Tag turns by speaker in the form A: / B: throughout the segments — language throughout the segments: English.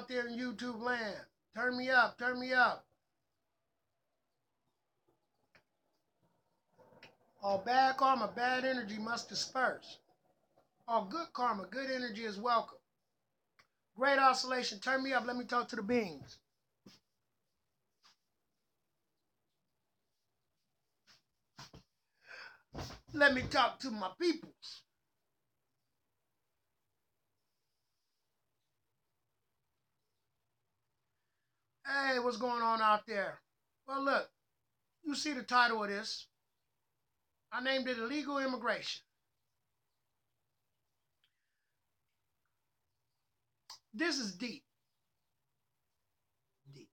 A: out there in YouTube land? Turn me up, turn me up. All bad karma, bad energy must disperse. All good karma, good energy is welcome. Great oscillation, turn me up, let me talk to the beings. Let me talk to my peoples. Hey, what's going on out there? Well, look, you see the title of this. I named it Illegal Immigration. This is deep. Deep.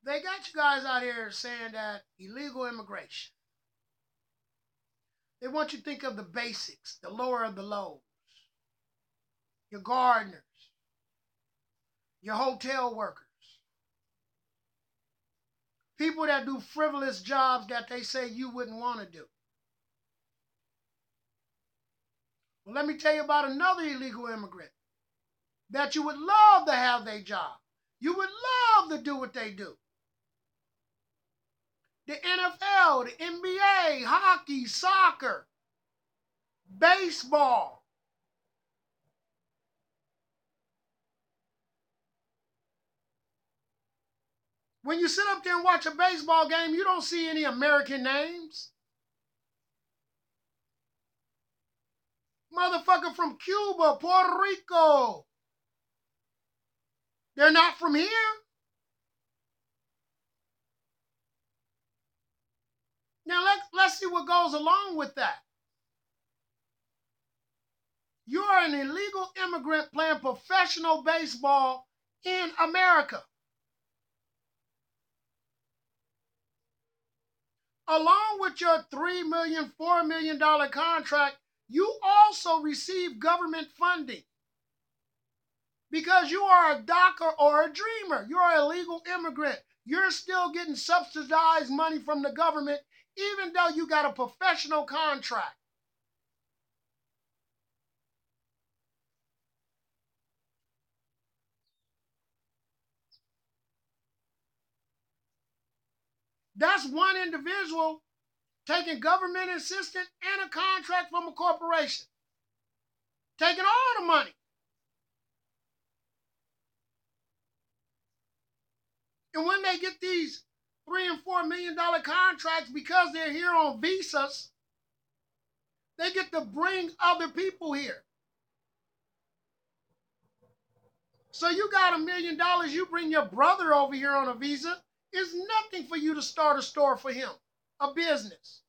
A: They got you guys out here saying that illegal immigration. They want you to think of the basics, the lower of the lows, your gardeners, your hotel workers, people that do frivolous jobs that they say you wouldn't want to do. Well, let me tell you about another illegal immigrant that you would love to have their job. You would love to do what they do. The NFL, the NBA, hockey, soccer, baseball. When you sit up there and watch a baseball game, you don't see any American names. Motherfucker from Cuba, Puerto Rico. They're not from here. Now let's see what goes along with that. You're an illegal immigrant playing professional baseball in America. Along with your $3 million, $4 million contract, you also receive government funding. Because you are a docker or a dreamer. You're an illegal immigrant. You're still getting subsidized money from the government, even though you got a professional contract. That's one individual taking government assistance and a contract from a corporation. Taking all the money. And when they get these $3 and $4 million contracts, because they're here on visas, they get to bring other people here. So you got $1 million, you bring your brother over here on a visa, it's nothing for you to start a store for him, a business.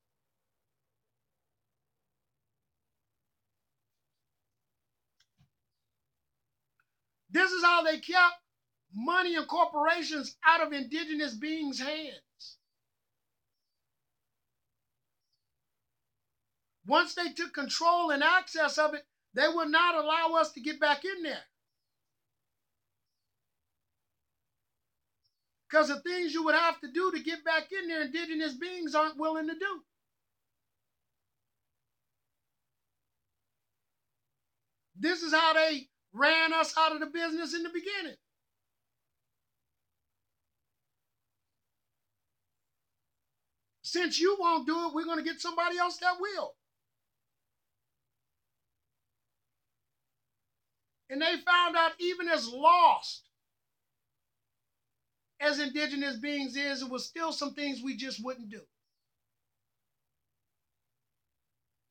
A: This is how they kept money and corporations out of indigenous beings' hands. Once they took control and access of it, they would not allow us to get back in there. Because the things you would have to do to get back in there, indigenous beings aren't willing to do. This is how they ran us out of the business in the beginning. Since you won't do it, we're going to get somebody else that will. And they found out even as lost as indigenous beings is, it was still some things we just wouldn't do.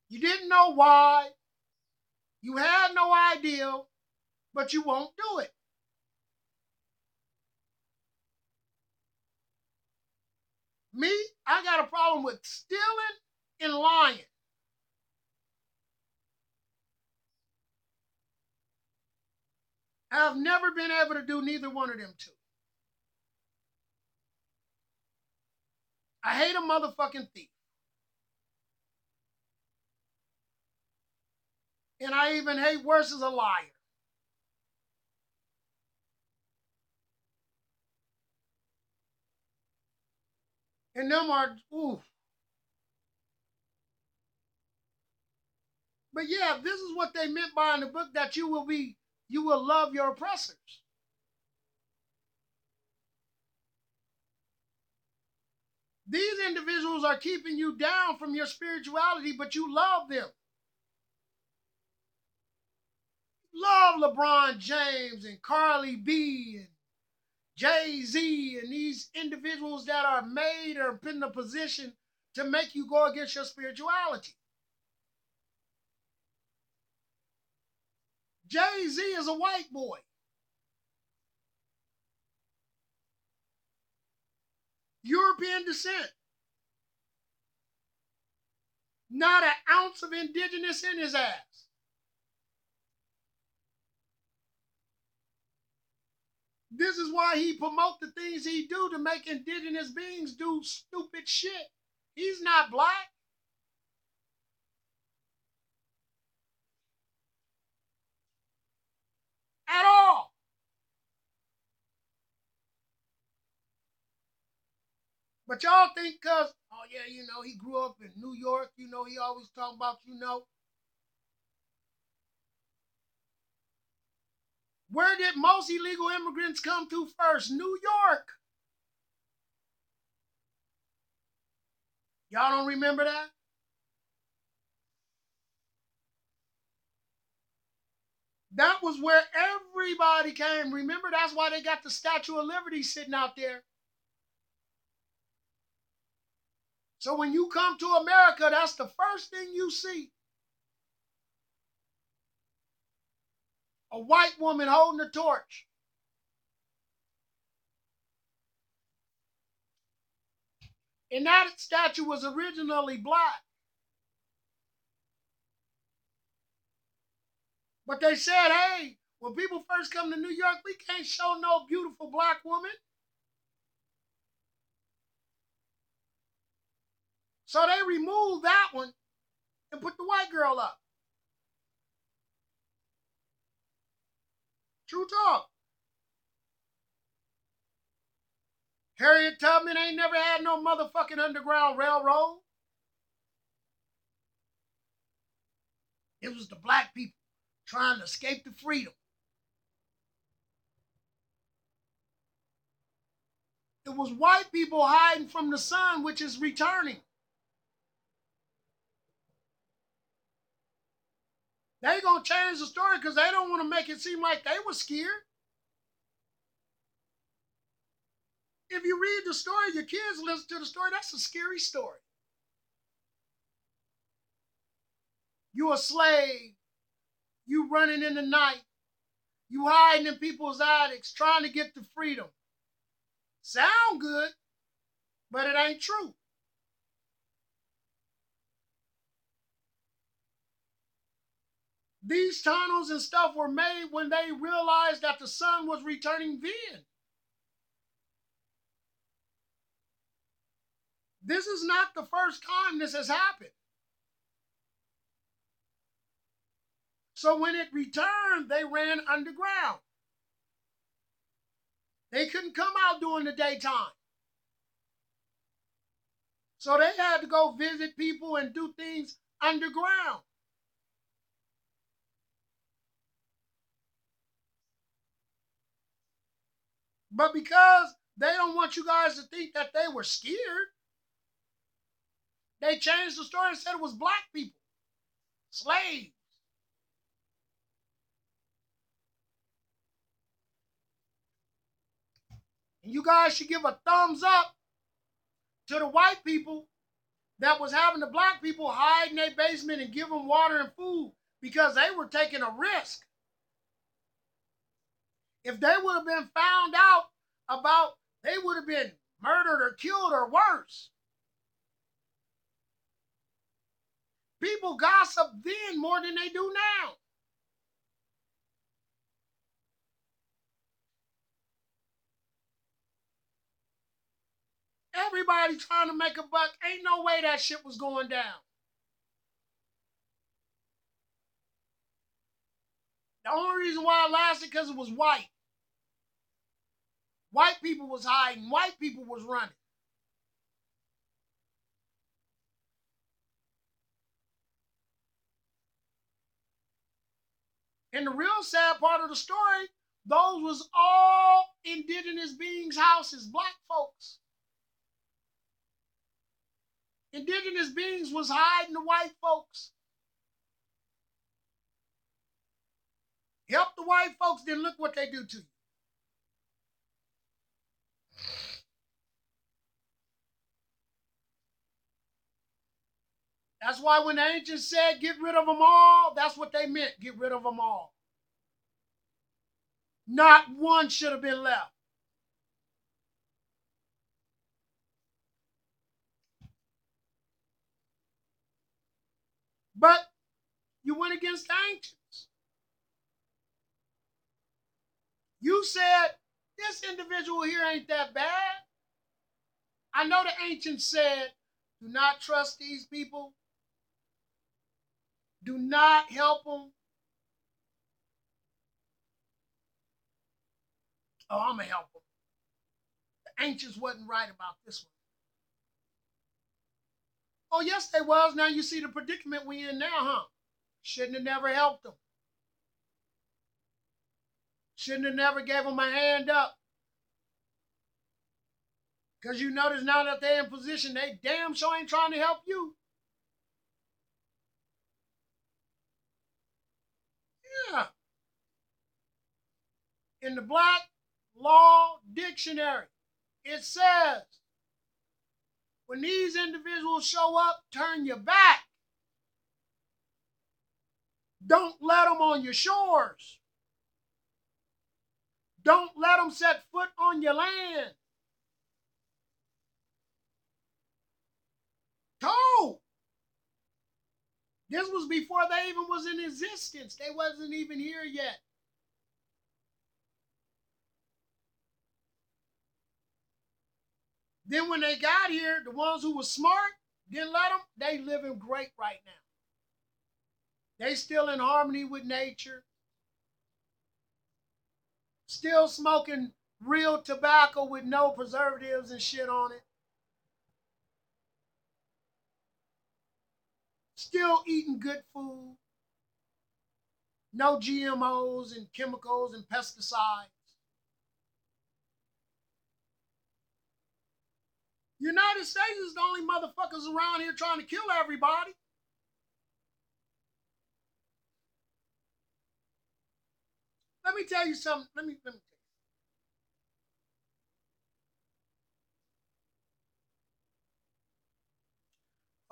A: You didn't know why. You had no idea, but you won't do it. Me, I got a problem with stealing and lying. I've never been able to do neither one of them two. I hate a motherfucking thief. And I even hate worse as a liar. And them are, ooh. But yeah, this is what they meant by in the book, that you will love your oppressors. These individuals are keeping you down from your spirituality, but you love them. Love LeBron James and Carly B and Jay-Z and these individuals that are made or put in a position to make you go against your spirituality. Jay-Z is a white boy. European descent. Not an ounce of indigenous in his ass. This is why he promote the things he do to make indigenous beings do stupid shit. He's not black at all. But y'all think because, oh yeah, he grew up in New York, he always talking about. Where did most illegal immigrants come to first? New York. Y'all don't remember that? That was where everybody came. Remember, that's why they got the Statue of Liberty sitting out there. So when you come to America, that's the first thing you see. A white woman holding a torch. And that statue was originally black. But they said, hey, when people first come to New York, we can't show no beautiful black woman. So they removed that one and put the white girl up. True talk. Harriet Tubman ain't never had no motherfucking Underground Railroad. It was the black people trying to escape to freedom. It was white people hiding from the sun, which is returning. They gonna change the story because they don't want to make it seem like they were scared. If you read the story, your kids listen to the story, that's a scary story. You a slave, you running in the night, you hiding in people's attics, trying to get to freedom. Sound good, but it ain't true. These tunnels and stuff were made when they realized that the sun was returning then. This is not the first time this has happened. So when it returned, they ran underground. They couldn't come out during the daytime. So they had to go visit people and do things underground. But because they don't want you guys to think that they were scared, they changed the story and said it was black people, slaves. And you guys should give a thumbs up to the white people that was having the black people hide in their basement and give them water and food because they were taking a risk. If they would have been found out about, they would have been murdered or killed or worse. People gossip then more than they do now. Everybody trying to make a buck. Ain't no way that shit was going down. The only reason why it lasted because it was white. White people was hiding. White people was running. And the real sad part of the story, those was all indigenous beings' houses, black folks. Indigenous beings was hiding the white folks. Help the white folks, then look what they do to you. That's why when the ancients said get rid of them all, that's what they meant, get rid of them all. Not one should have been left. But you went against the ancients. You said, this individual here ain't that bad. I know the ancients said, do not trust these people. Do not help them. Oh, I'm going to help them. The ancients wasn't right about this one. Oh, yes, they was. Now you see the predicament we in now, huh? Shouldn't have never helped them. Shouldn't have never gave them a hand up. Because you notice now that they're in position, they damn sure ain't trying to help you. Yeah. In the Black Law Dictionary, it says, when these individuals show up, turn your back. Don't let them on your shores. Don't let them set foot on your land. Told. This was before they even was in existence. They wasn't even here yet. Then when they got here, the ones who were smart, didn't let them, they living great right now. They still in harmony with nature. Still smoking real tobacco with no preservatives and shit on it. Still eating good food. No GMOs and chemicals and pesticides. United States is the only motherfuckers around here trying to kill everybody. Let me tell you something. Let me tell you.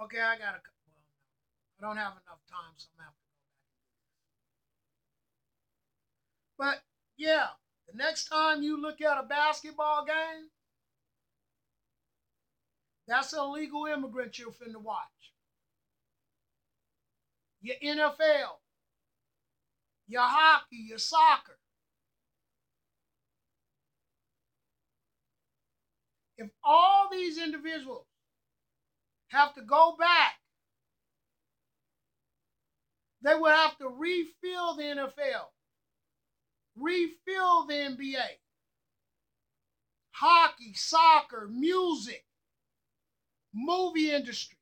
A: Okay, I got I don't have enough time, so I'm gonna have to go back. But yeah, the next time you look at a basketball game, that's an illegal immigrant you're finna watch. Your NFL, your hockey, your soccer. If all these individuals have to go back, they would have to refill the NFL, refill the NBA, hockey, soccer, music, movie industry.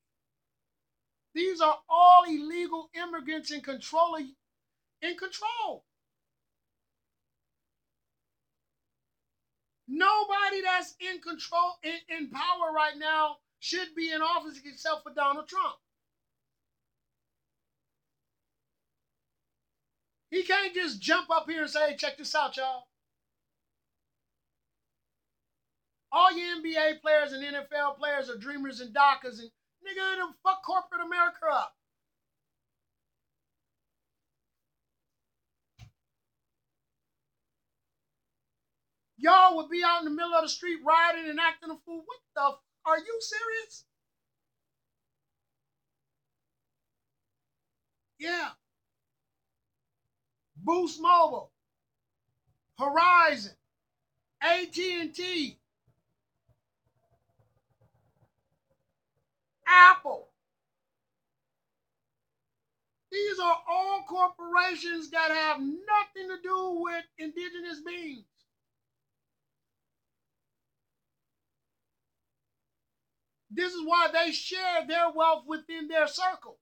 A: These are all illegal immigrants in control. Nobody that's in control, in power right now should be in office except for Donald Trump. He can't just jump up here and say, hey, check this out, y'all. All your NBA players and NFL players are dreamers and dockers, and nigga, them fuck corporate America up. Y'all would be out in the middle of the street riding and acting a fool. What the? Are you serious? Yeah. Boost Mobile, Horizon, AT&T, Apple. These are all corporations that have nothing to do with indigenous beings. This is why they share their wealth within their circle.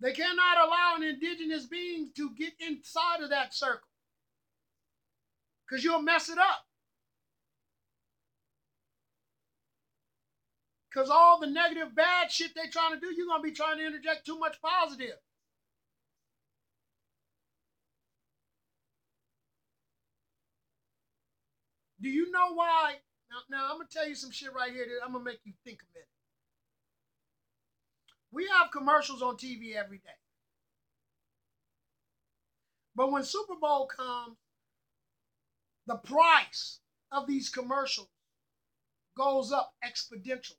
A: They cannot allow an indigenous being to get inside of that circle because you'll mess it up. Because all the negative, bad shit they're trying to do, you're going to be trying to interject too much positive. Do you know why? Now I'm going to tell you some shit right here that I'm going to make you think a minute. We have commercials on TV every day. But when Super Bowl comes, the price of these commercials goes up exponentially.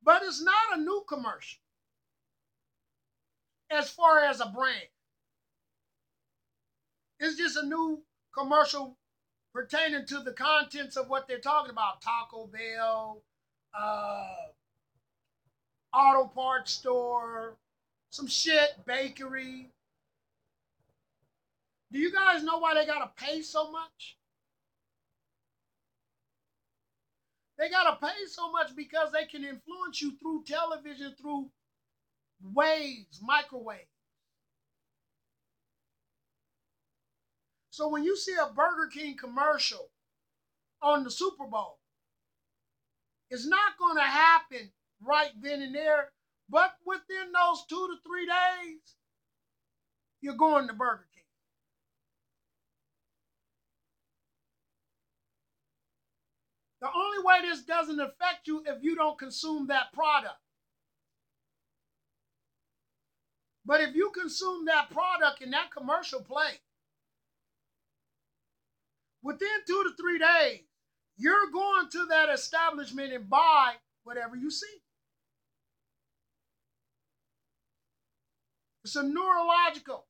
A: But it's not a new commercial as far as a brand. It's just a new commercial pertaining to the contents of what they're talking about. Taco Bell, auto parts store, some shit, bakery. Do you guys know why they gotta pay so much? They gotta pay so much because they can influence you through television, through waves, microwaves. So when you see a Burger King commercial on the Super Bowl, it's not going to happen right then and there, but within those 2 to 3 days, you're going to Burger King. The only way this doesn't affect you if you don't consume that product. But if you consume that product and that commercial play, within 2 to 3 days, you're going to that establishment and buy whatever you see. It's a neurological.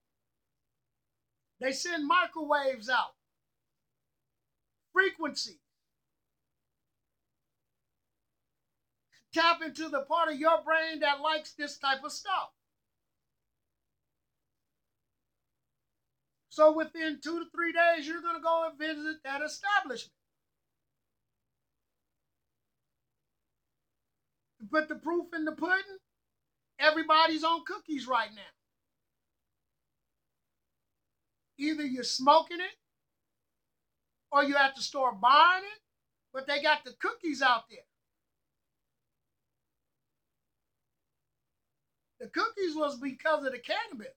A: They send microwaves out. Frequency. Tap into the part of your brain that likes this type of stuff. So within 2 to 3 days, you're going to go and visit that establishment. To put the proof in the pudding, everybody's on cookies right now. Either you're smoking it or you're at the store buying it, but they got the cookies out there. The cookies was because of the cannabis.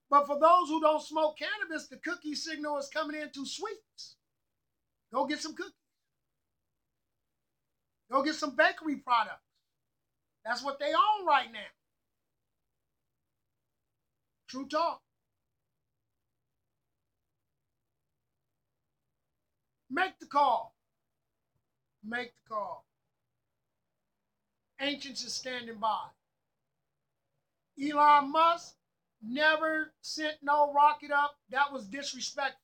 A: But for those who don't smoke cannabis, the cookie signal is coming in through sweets. Go get some cookies. Go get some bakery products. That's what they own right now. True talk. Make the call. Make the call. Ancients is standing by. Elon Musk never sent no rocket up. That was disrespectful.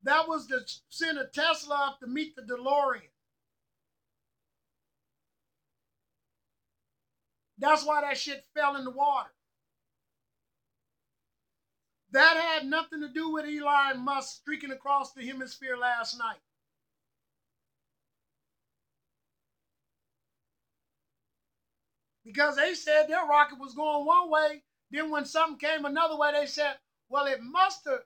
A: That was to send a Tesla up to meet the DeLorean. That's why that shit fell in the water. That had nothing to do with Elon Musk streaking across the hemisphere last night. Because they said their rocket was going one way. Then when something came another way, they said, well, it must have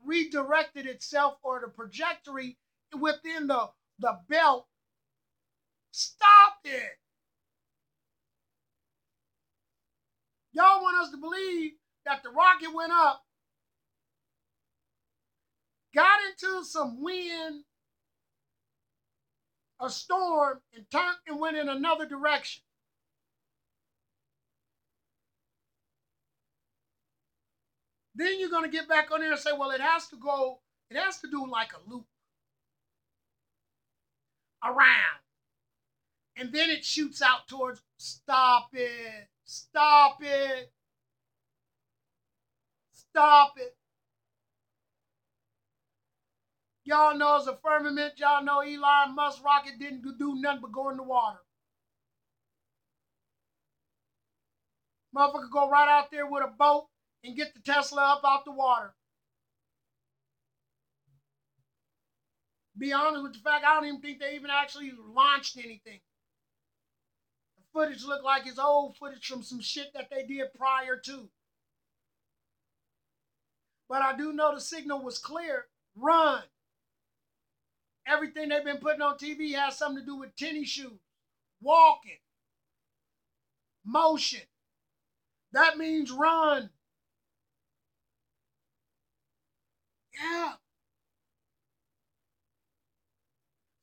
A: redirected itself or the trajectory within the belt. Stop it. Y'all want us to believe that the rocket went up, got into some wind, a storm, and turned and went in another direction. Then you're going to get back on there and say, well, it has to do like a loop around. And then it shoots out towards, stop it, stop it, stop it. Y'all know it's a firmament. Y'all know Elon Musk rocket didn't do nothing but go in the water. Motherfucker go right out there with a boat and get the Tesla up out the water. Be honest with the fact, I don't even think they even actually launched anything. The footage looked like it's old footage from some shit that they did prior to. But I do know the signal was clear. Run. Everything they've been putting on TV has something to do with tennis shoes, walking, motion. That means run. Yeah.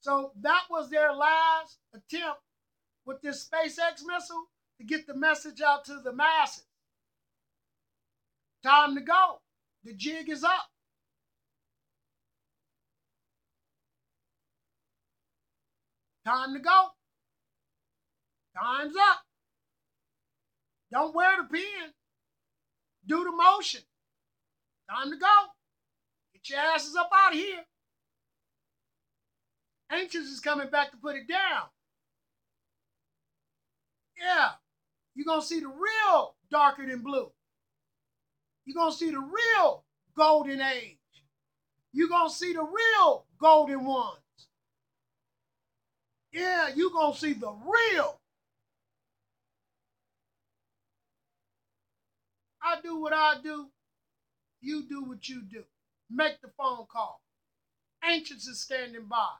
A: So that was their last attempt with this SpaceX missile to get the message out to the masses. Time to go. The jig is up. Time to go. Time's up. Don't wear the pin. Do the motion. Time to go. Get your asses up out of here. Ancients is coming back to put it down. Yeah. You're going to see the real darker than blue. You're going to see the real golden age. You're going to see the real golden ones. Yeah, you're going to see the real. I do what I do. You do what you do. Make the phone call. Ancients is standing by.